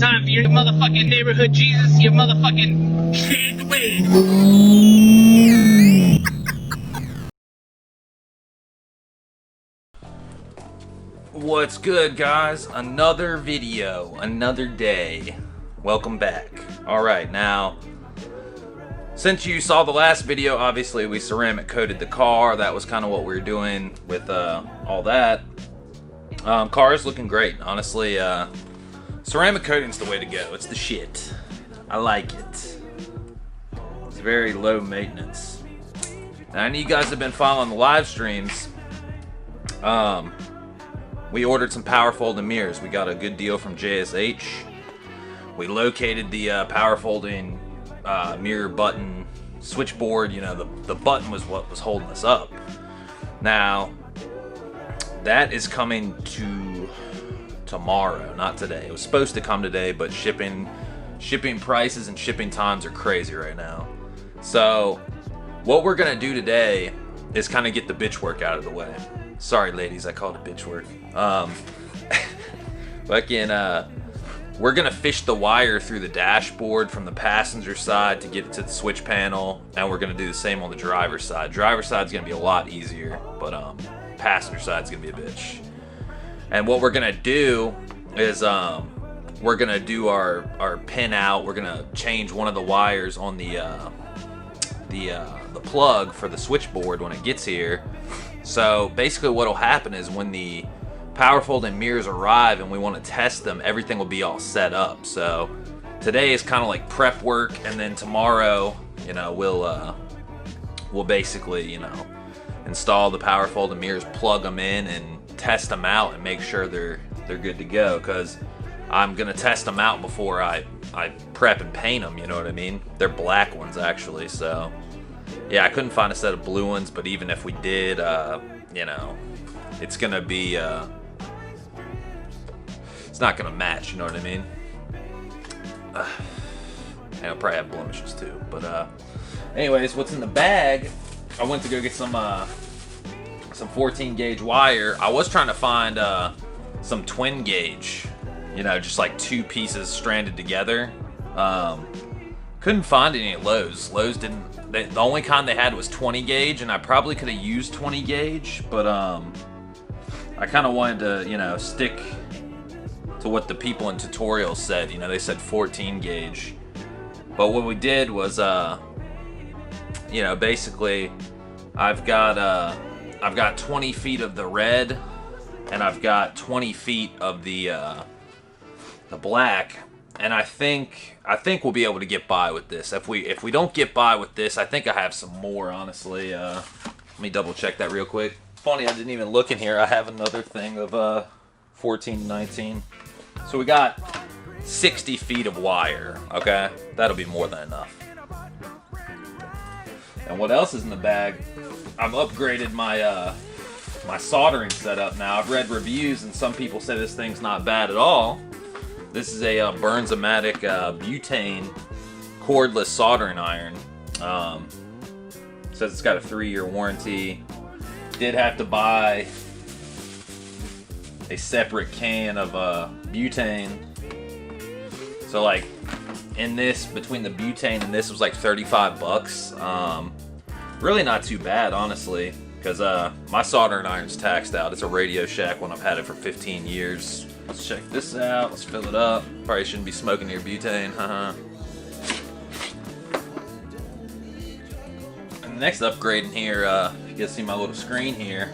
time for your motherfucking neighborhood Jesus, your motherfucking shade the way. What's good, guys? Another video, another day. Welcome back. Alright, now, since you saw the last video, obviously we ceramic coated the car. That was kind of what we were doing with all that. Car is looking great, honestly. Ceramic coating's the way to go. It's the shit. I like it. It's very low maintenance. Now, I know you guys have been following the live streams. We ordered some power folding mirrors. We got a good deal from JSH. We located the power folding mirror button switchboard. You know, the button was what was holding us up. Now, that is coming to tomorrow, not today. It was supposed to come today, but shipping prices and shipping times are crazy right now. So, what we're gonna do today is kind of get the bitch work out of the way. Sorry, ladies, I called it bitch work. We're gonna fish the wire through the dashboard from the passenger side to get it to the switch panel, and we're gonna do the same on the driver's side. Driver's side's gonna be a lot easier, but passenger side's gonna be a bitch. And what we're gonna do is we're gonna do our pin out. We're gonna change one of the wires on the plug for the switchboard when it gets here. So basically what'll happen is when the power folding mirrors arrive and we want to test them, everything will be all set up. So today is kind of like prep work, and then tomorrow, you know, we'll basically, you know, install the power folding mirrors, plug them in, and test them out and make sure they're good to go, because I'm gonna test them out before I prep and paint them, you know what I mean? They're black ones actually, so yeah, I couldn't find a set of blue ones, but even if we did, you know, it's gonna be, it's not gonna match, you know what I mean? And it'll probably have blemishes too, but anyways, what's in the bag? I went to go get some 14 gauge wire. I was trying to find some twin gauge, you know, just like two pieces stranded together. Couldn't find any at Lowe's. Lowe's didn't. The only kind they had was 20 gauge, and I probably could have used 20 gauge, but I kind of wanted to, you know, stick to what the people in tutorials said. You know, they said 14 gauge. But what we did was, you know, basically, I've got 20 feet of the red, and I've got 20 feet of the black. And I think we'll be able to get by with this. If we don't get by with this, I think I have some more, honestly. Let me double check that real quick. Funny, I didn't even look in here. I have another thing of 14, 19. So we got 60 feet of wire, okay? That'll be more than enough. And what else is in the bag? I've upgraded my my soldering setup now. I've read reviews, and some people say this thing's not bad at all. This is a Burns-O-Matic butane cordless soldering iron. Says it's got a 3-year warranty. Did have to buy a separate can of butane. So like in this, between the butane and this was like 35 bucks. Really not too bad, honestly, because my soldering iron's taxed out. It's a Radio Shack one. I've had it for 15 years. Let's check this out. Let's fill it up. Probably shouldn't be smoking your butane, haha. And the next upgrade in here, you guys see my little screen here.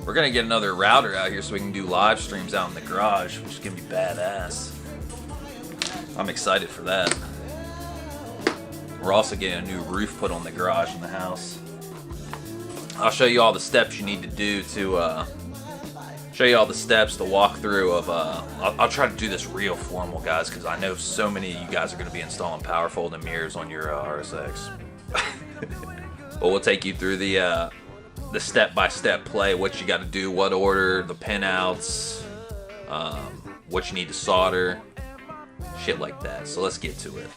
We're gonna get another router out here so we can do live streams out in the garage, which is gonna be badass. I'm excited for that. We're also getting a new roof put on the garage in the house. I'll show you all the steps you need to do to show you all the steps, the walkthrough of I'll try to do this real formal, guys, because I know so many of you guys are going to be installing power folding mirrors on your RSX. But we'll take you through the step-by-step play, what you got to do, what order, the pin outs, what you need to solder, shit like that. So let's get to it.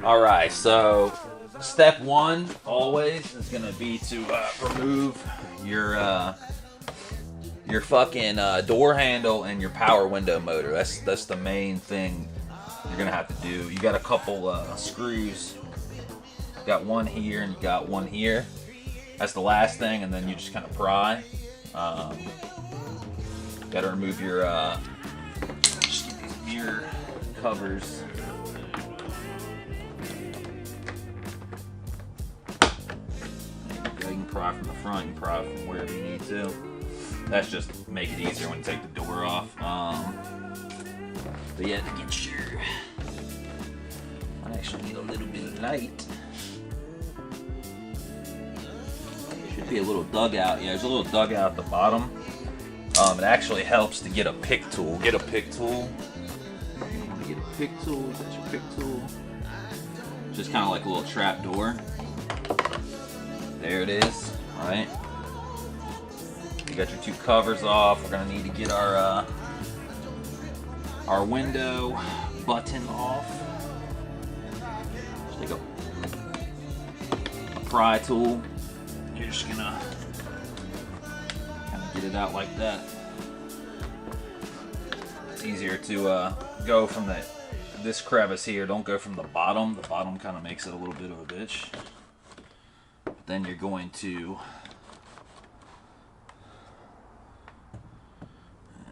Alright, so step one always is going to be to remove your your fucking door handle and your power window motor. That's the main thing you're gonna have to do. You got a couple screws. You got one here and you got one here. That's the last thing, and then you just kind of pry. Got to remove your mirror covers. You can pry from the front, you can pry from wherever you need to. That's just make it easier when you take the door off. But yeah, to get your, I actually need a little bit of light. Should be a little dugout. Yeah, there's a little dugout at the bottom. It actually helps to get a pick tool. Get a pick tool. You want to get a pick tool. Get your pick tool. Just kind of like a little trap door. There it is. All right. You got your two covers off. We're gonna need to get our window button off. Just take a pry tool. You're just gonna kind of get it out like that. It's easier to go from this crevice here. Don't go from the bottom. The bottom kind of makes it a little bit of a bitch. But then you're going to.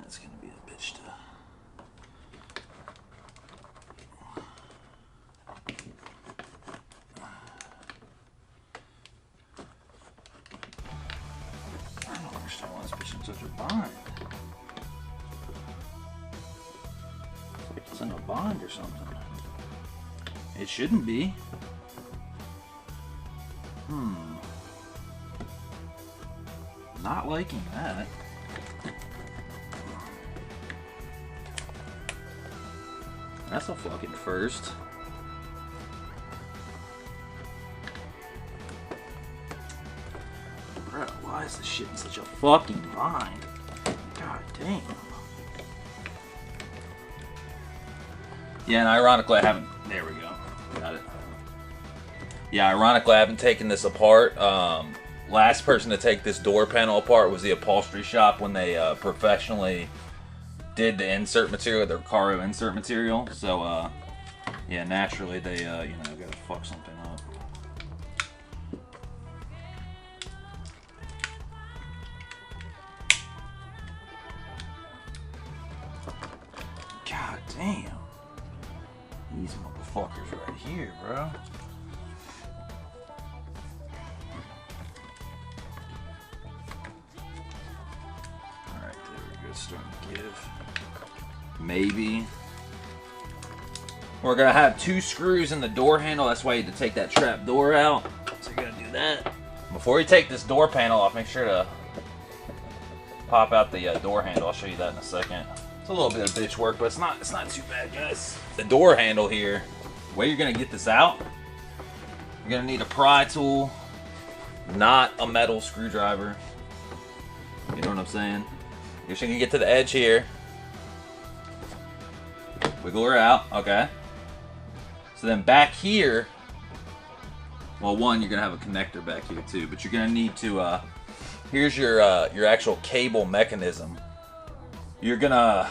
It's gonna be a bitch to. I don't understand why this bitch in such a bind. It's in a bind or something. It shouldn't be. Not liking that. That's a fucking first. Bro, why is this shit in such a fucking bind? God damn. Yeah, and ironically I haven't, there we go, got it. Yeah, ironically I haven't taken this apart. Last person to take this door panel apart was the upholstery shop when they professionally did the insert material, their Recaro insert material. So, yeah, naturally they, you know, gotta fuck something up. God damn. These motherfuckers right here, bro. Alright, there we go. Starting to give. Maybe. We're gonna have two screws in the door handle. That's why you had to take that trap door out. So you're gonna do that. Before you take this door panel off, make sure to pop out the door handle. I'll show you that in a second. It's a little bit of bitch work, but it's not too bad, guys. The door handle here, the way you're gonna get this out, you're gonna need a pry tool, not a metal screwdriver. You know what I'm saying? You're just gonna get to the edge here. Wiggle her out, okay. So then back here, well, one, you're gonna have a connector back here too, but you're gonna need to, here's your actual cable mechanism. You're gonna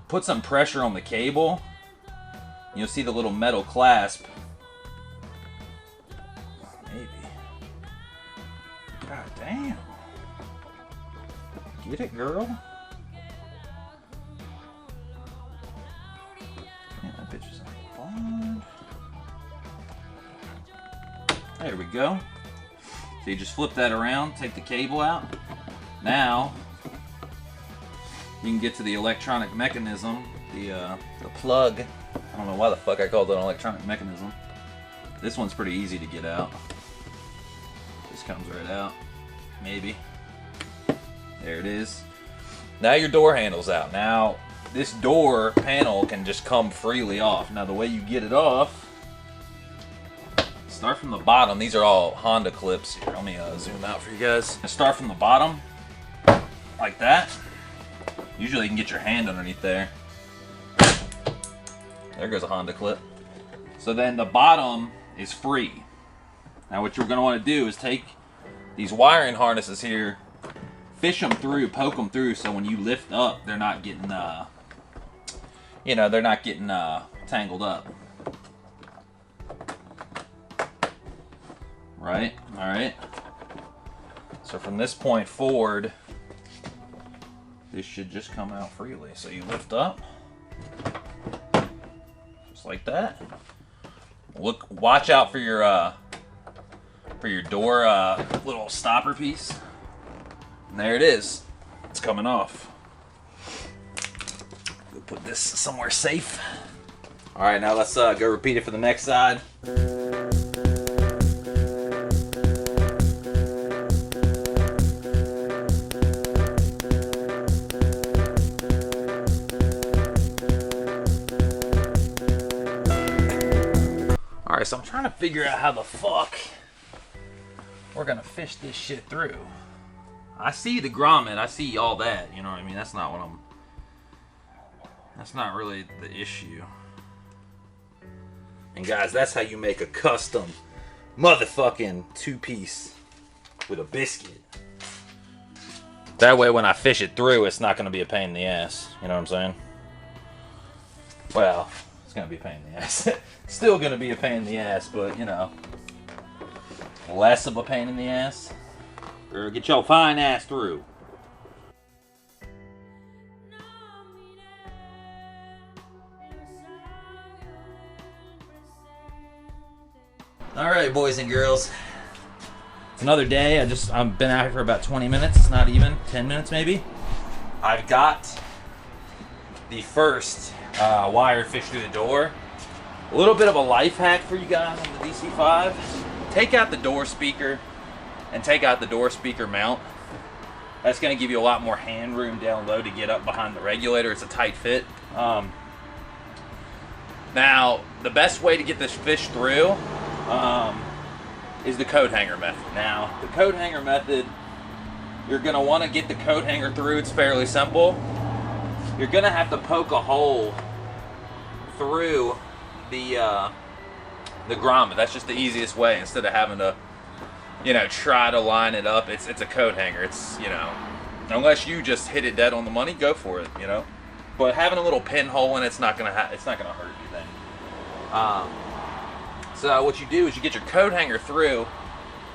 put some pressure on the cable. You'll see the little metal clasp. Maybe. God damn. Get it, girl? Man, that bitch is in a bond. There we go. So you just flip that around, take the cable out. Now, you can get to the electronic mechanism, the plug. I don't know why the fuck I called it an electronic mechanism. This one's pretty easy to get out. Just comes right out. Maybe. There it is. Now your door handle's out. Now, this door panel can just come freely off. Now, the way you get it off, start from the bottom. These are all Honda clips here. Let me zoom out for you guys. Start from the bottom, like that. Usually you can get your hand underneath there. There goes a Honda clip. So then the bottom is free. Now what you're going to want to do is take these wiring harnesses here, fish them through, poke them through, so when you lift up, they're not getting, you know, they're not getting tangled up. Right? All right. So from this point forward, this should just come out freely. So you lift up, just like that. Look, watch out for your door little stopper piece. And there it is. It's coming off. We'll put this somewhere safe. All right, now let's go repeat it for the next side. Alright, so I'm trying to figure out how the fuck we're gonna fish this shit through. I see the grommet, I see all that, you know what I mean? That's not really the issue. And guys, that's how you make a custom motherfucking 2-piece with a biscuit. That way when I fish it through, it's not gonna be a pain in the ass, you know what I'm saying? Well, it's gonna be a pain in the ass. Still gonna be a pain in the ass, but you know, less of a pain in the ass. Or get your fine ass through. Alright, boys and girls. It's another day. I've been out here for about 20 minutes, not even 10 minutes maybe. I've got the first wire fish through the door. A little bit of a life hack for you guys on the DC5. Take out the door speaker and take out the door speaker mount. That's going to give you a lot more hand room down low to get up behind the regulator. It's a tight fit. Now, the best way to get this fish through is the coat hanger method. Now, the coat hanger method, you're going to want to get the coat hanger through. It's fairly simple. You're going to have to poke a hole through the grommet. That's just the easiest way instead of having to, you know, try to line it up. It's a coat hanger. It's, you know, unless you just hit it dead on the money, go for it, you know. But having a little pinhole in it's not gonna hurt anything. So what you do is you get your coat hanger through,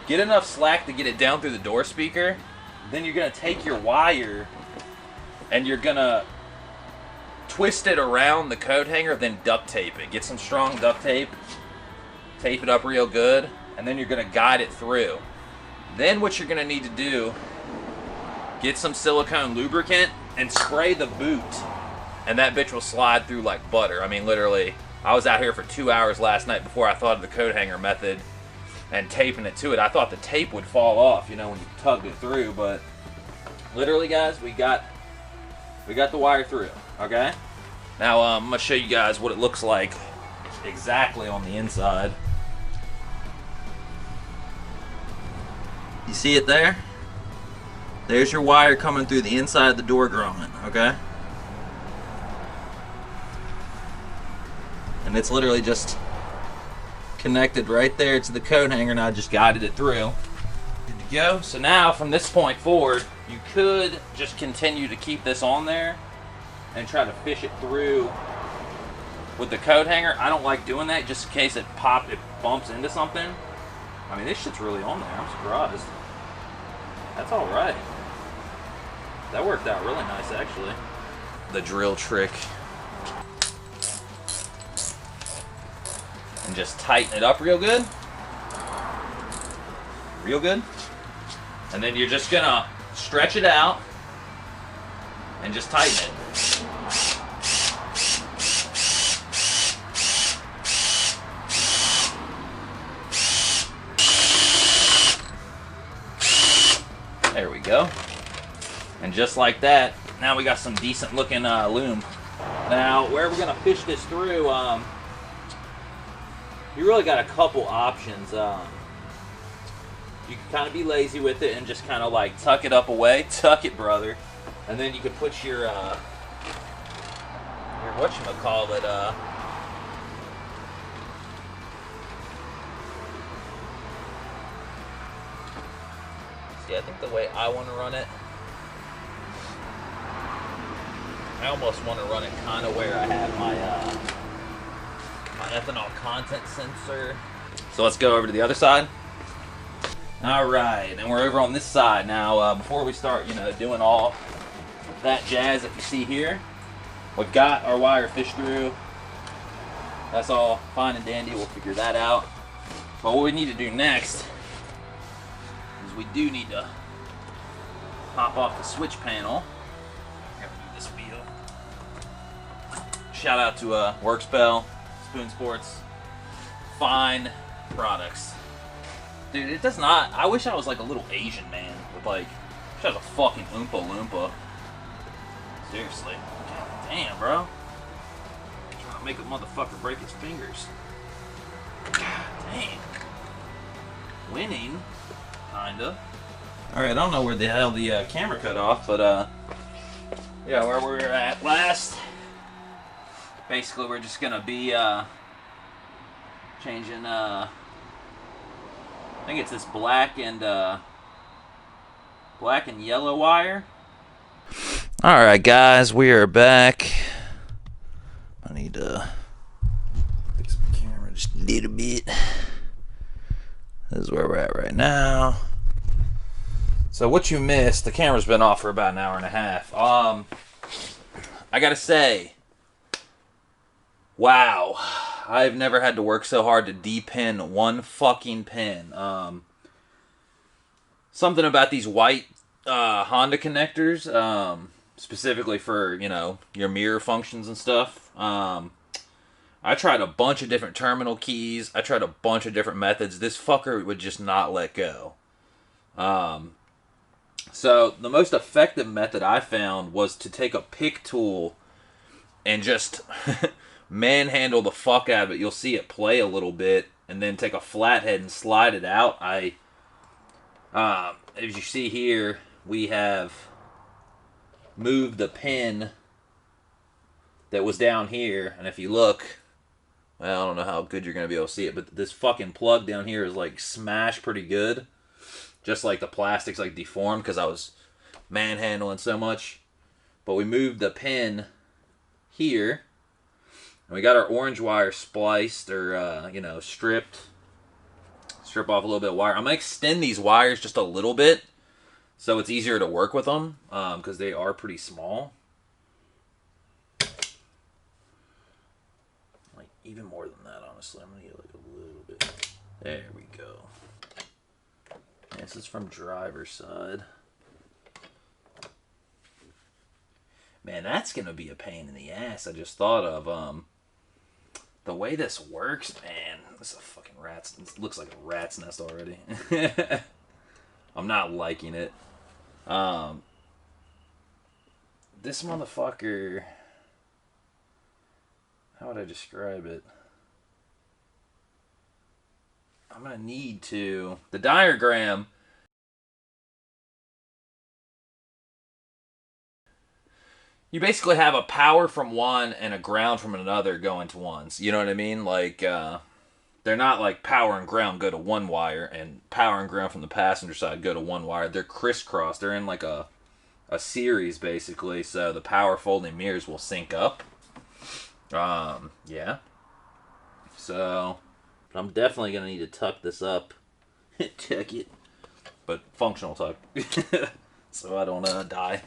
get enough slack to get it down through the door speaker. Then you're gonna take your wire and you're gonna twist it around the coat hanger, then duct tape it. Get some strong duct tape, tape it up real good, and then you're gonna guide it through. Then what you're gonna need to do, get some silicone lubricant and spray the boot, and that bitch will slide through like butter. I mean, literally, I was out here for 2 hours last night before I thought of the coat hanger method and taping it to it. I thought the tape would fall off, you know, when you tugged it through, but literally, guys, we got the wire through, okay? Now, I'm gonna show you guys what it looks like exactly on the inside. You see it there? There's your wire coming through the inside of the door grommet, okay? And it's literally just connected right there to the coat hanger, and I just guided it through. Good to go. So now, from this point forward, you could just continue to keep this on there and try to fish it through with the coat hanger. I don't like doing that just in case it bumps into something. I mean, this shit's really on there. I'm surprised. That's all right. That worked out really nice, actually. The drill trick. And just tighten it up real good. Real good. And then you're just gonna stretch it out and just tighten it. There we go. And just like that, now we got some decent looking loom. Now, where we're gonna fish this through, you really got a couple options. You can kind of be lazy with it and just kind of like tuck it up away. Tuck it, brother. And then you can put your whatchamacallit, see, I think the way I want to run it I almost want to run it kind of where I have my my ethanol content sensor. So let's go over to the other side. All right, and we're over on this side now. Before we start, doing all that jazz that you see here, we've got our wire fished through. That's all fine and dandy. We'll figure that out. But what we need to do next is we do need to pop off the switch panel. This wheel. Shout out to Workspell, Spoon Sports, fine products. Dude, it does not. I wish I was like a little Asian man with like, I wish I was a fucking Oompa Loompa. Seriously. God damn, bro. I'm trying to make a motherfucker break his fingers. God damn. Winning, kinda. Alright, I don't know where the hell the camera cut off, but yeah, where we were at last. Basically, we're just gonna be changing. I think it's this black and yellow wire. All right, guys, we are back. I need to fix my camera just a little bit. This is where we're at right now. So what you missed, the camera's been off for about an hour and a half. I gotta say, wow, I've never had to work so hard to depin one fucking pin. Something about these white Honda connectors, specifically for, your mirror functions and stuff. I tried a bunch of different terminal keys. I tried a bunch of different methods. This fucker would just not let go. So the most effective method I found was to take a pick tool and just manhandle the fuck out of it. You'll see it play a little bit, and then take a flathead and slide it out. As you see here, we have moved the pin that was down here, and if you look, well, I don't know how good you're going to be able to see it, but this fucking plug down here is like smashed pretty good. Just like the plastic's like deformed because I was manhandling so much. But we moved the pin here. And we got our orange wire spliced or, stripped. Strip off a little bit of wire. I'm going to extend these wires just a little bit so it's easier to work with them because they are pretty small. Like even more than that, honestly. I'm going to get like a little bit. There we go. This is from driver's side. Man, that's going to be a pain in the ass. I just thought of the way this works, man. This is a fucking rat's. This looks like a rat's nest already. I'm not liking it. This motherfucker, how would I describe it? I'm going to need to... The diagram... You basically have a power from one and a ground from another going to ones. You know what I mean? Like, they're not like power and ground go to one wire and power and ground from the passenger side go to one wire. They're crisscrossed. They're in like a series, basically. So the power folding mirrors will sync up. Yeah. So... I'm definitely going to need to tuck this up. Tuck it. But functional tuck. So I don't die.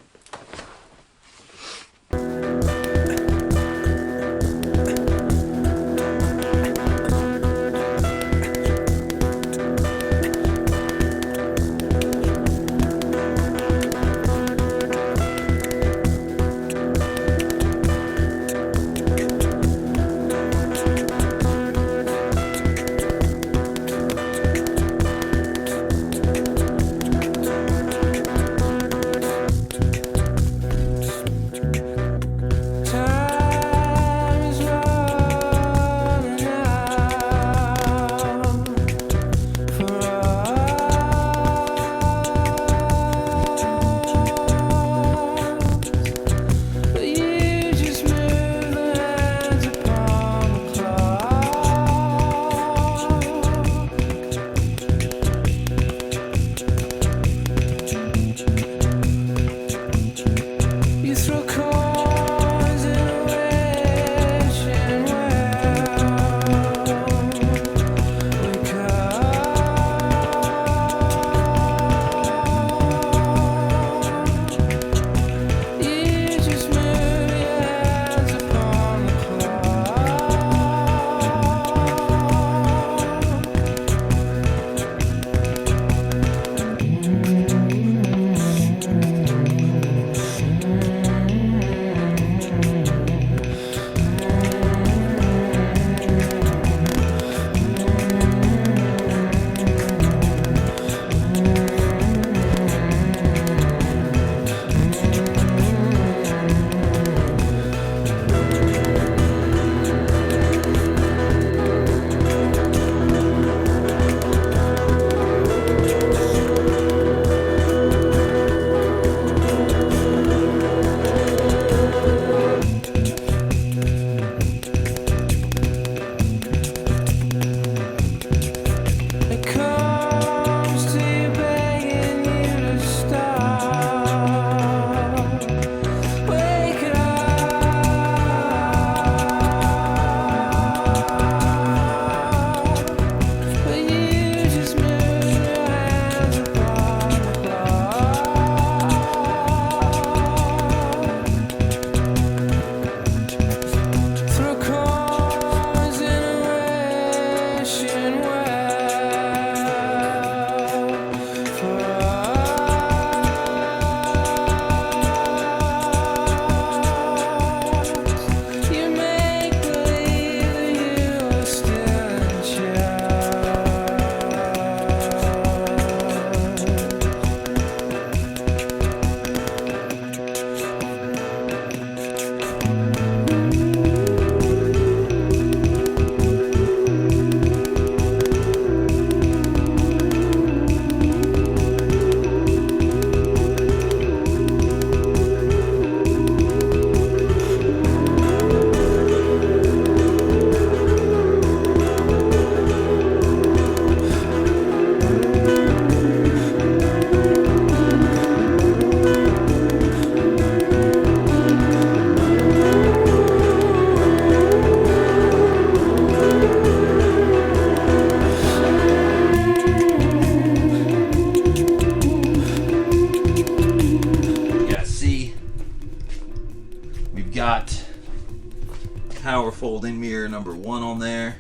folding mirror number 1 on there.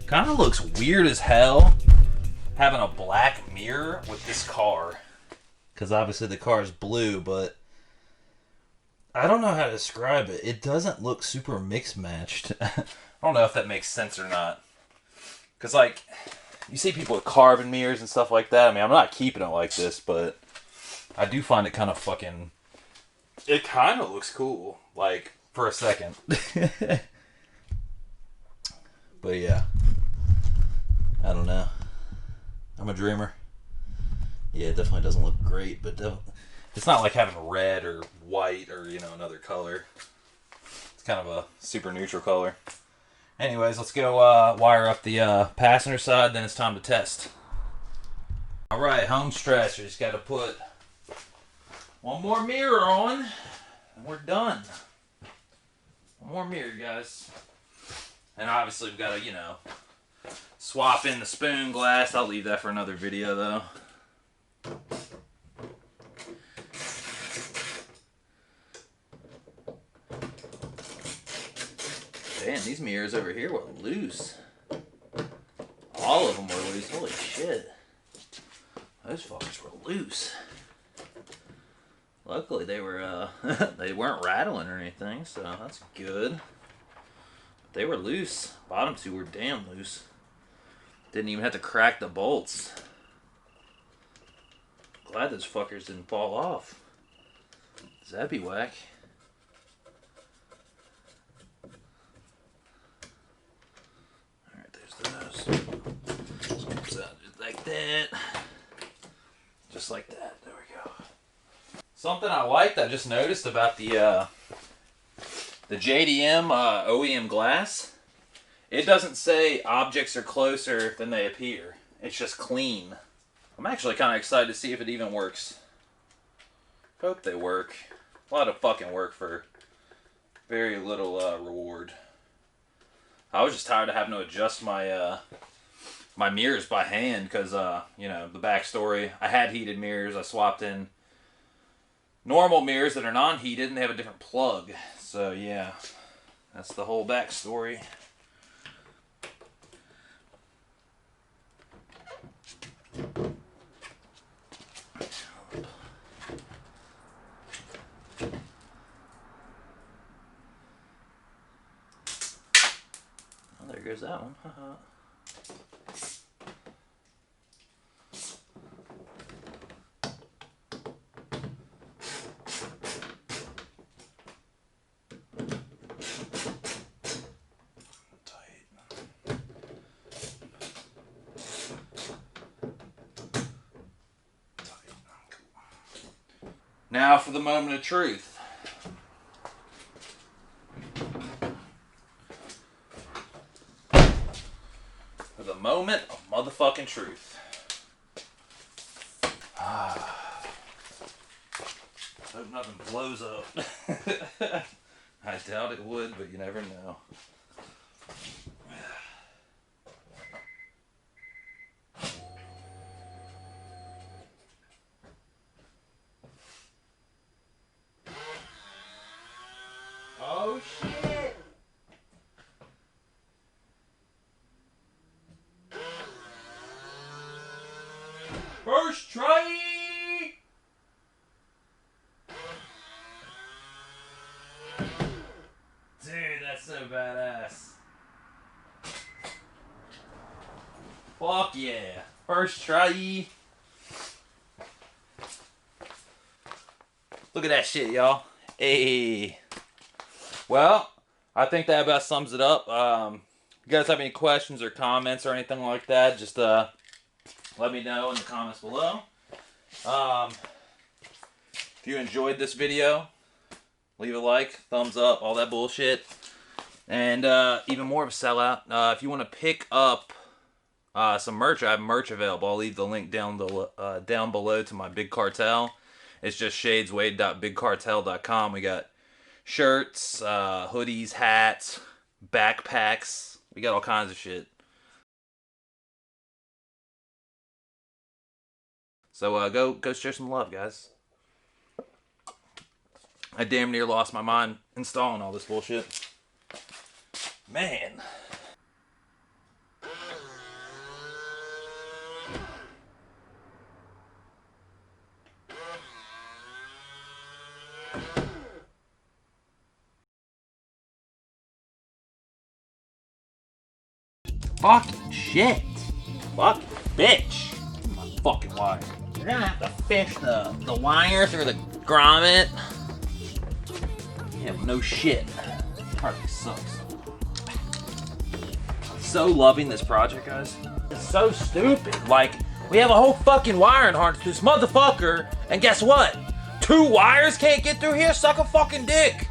Kind of looks weird as hell having a black mirror with this car. Because obviously the car is blue, but I don't know how to describe it. It doesn't look super mix matched. I don't know if that makes sense or not. Because, like, you see people with carbon mirrors and stuff like that. I mean, I'm not keeping it like this, but I do find it kind of fucking... It kind of looks cool, like, for a second. But, yeah. I don't know. I'm a dreamer. Yeah, it definitely doesn't look great, but it's not like having red or white or, you know, another color. It's kind of a super neutral color. Anyways, let's go wire up the passenger side, then it's time to test. Alright, home stretch. We just got to put one more mirror on, and we're done. One more mirror, guys. And obviously we've got to, you know, swap in the spoon glass. I'll leave that for another video, though. Damn, these mirrors over here were loose. All of them were loose. Holy shit. Those fuckers were loose. Luckily they were they weren't rattling or anything, so that's good. But they were loose. Bottom two were damn loose. Didn't even have to crack the bolts. Glad those fuckers didn't fall off. That'd be whack. Like that. Just like that. There we go. Something I liked, I just noticed about the JDM OEM glass. It doesn't say objects are closer than they appear. It's just clean. I'm actually kind of excited to see if it even works. Hope they work. A lot of fucking work for very little reward. I was just tired of having to adjust my my mirrors by hand because, you know, the backstory. I had heated mirrors. I swapped in normal mirrors that are non-heated and they have a different plug. So, yeah, that's the whole backstory. Oh, there goes that one. Now for the moment of truth. For the moment of motherfucking truth. Hope nothing blows up. I doubt it would, but you never know. Oh shit! First try! Dude, that's so badass. Fuck yeah. First try. Look at that shit, y'all. Hey. Well, I think that about sums it up. You guys have any questions or comments or anything like that, just let me know in the comments below. If you enjoyed this video, leave a like, thumbs up, all that bullshit. And even more of a sellout, if you want to pick up some merch, I have merch available. I'll leave the link down below to my Big Cartel. It's just shadeswade.bigcartel.com. We got shirts, hoodies, hats, backpacks. We got all kinds of shit. So go show some love, guys. I damn near lost my mind installing all this bullshit. Man. Fucking shit. Fucking bitch. My fucking wire. You're gonna have to fish the wire through the grommet. Yeah, no shit. Hardly sucks. So loving this project, guys. It's so stupid. Like, we have a whole fucking wiring harness to this motherfucker, and guess what? 2 wires can't get through here? Suck a fucking dick.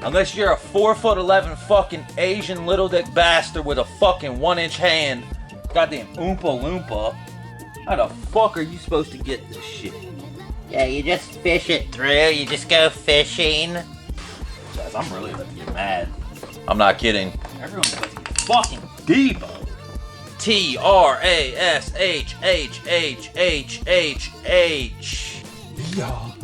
Unless you're a 4'11" fucking Asian little dick bastard with a fucking 1-inch hand. Goddamn Oompa Loompa. How the fuck are you supposed to get this shit? Yeah, you just fish it through. You just go fishing. Guys, I'm really about to get mad. I'm not kidding. Everyone's about to get fucking Debo. TRASHHHHH. Yeah.